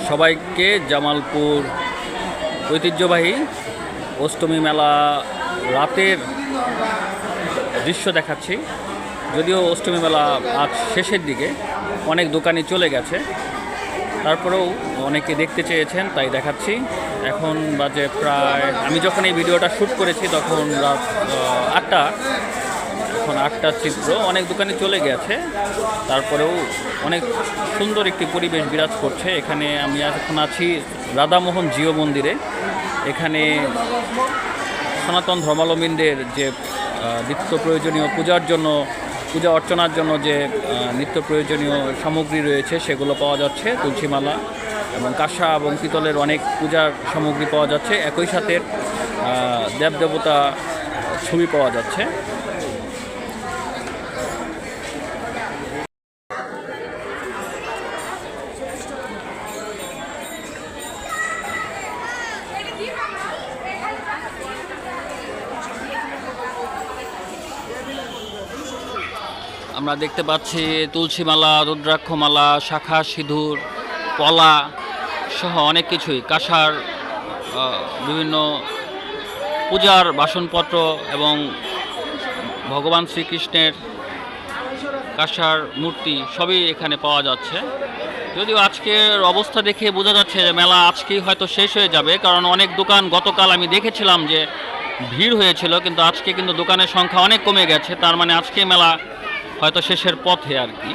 সবাইকে জামালপুর ঐতিহ্যবাহী অষ্টমী মেলা রাতের দৃশ্য দেখাচ্ছি। যদিও অষ্টমী মেলা আজ শেষের দিকে, অনেক দোকানি চলে গেছে, তারপরেও অনেকে দেখতে চেয়েছেন তাই দেখাচ্ছি। এখন বাজে প্রায়, আমি যখন এই ভিডিওটা শ্যুট করেছি তখন রাত 8টা। এখন 8টার চিত্র, অনেক দোকানে চলে গেছে, তারপরেও অনেক সুন্দর একটি পরিবেশ বিরাজ করছে। এখানে আমি এখন আছি রাধামোহন জিও মন্দিরে। এখানে সনাতন ধর্মাবলম্বীদের যে নিত্য প্রয়োজনীয় পূজা অর্চনার জন্য যে নিত্য প্রয়োজনীয় সামগ্রী রয়েছে সেগুলো পাওয়া যাচ্ছে। তুলসীমালা এবং কাঁসা এবং পিতলের অনেক পূজার সামগ্রী পাওয়া যাচ্ছে। একই সাথে দেবদেবতা ছবি পাওয়া যাচ্ছে। আমরা দেখতে পাচ্ছি তুলসীমালা, রুদ্রাক্ষমালা, শাখা, সিঁদুর, কলা সহ অনেক কিছুই, কাঁসার বিভিন্ন পূজার বাসনপত্র এবং ভগবান শ্রীকৃষ্ণের কাঁসার মূর্তি সবই এখানে পাওয়া যাচ্ছে। যদিও আজকের অবস্থা দেখে বোঝা যাচ্ছে যে মেলা আজকেই হয়তো শেষ হয়ে যাবে, কারণ অনেক দোকান গতকাল আমি দেখেছিলাম যে ভিড় হয়েছিল, কিন্তু আজকে কিন্তু দোকানের সংখ্যা অনেক কমে গেছে। তার মানে আজকে মেলা হয়তো শেষের পথে আর কি।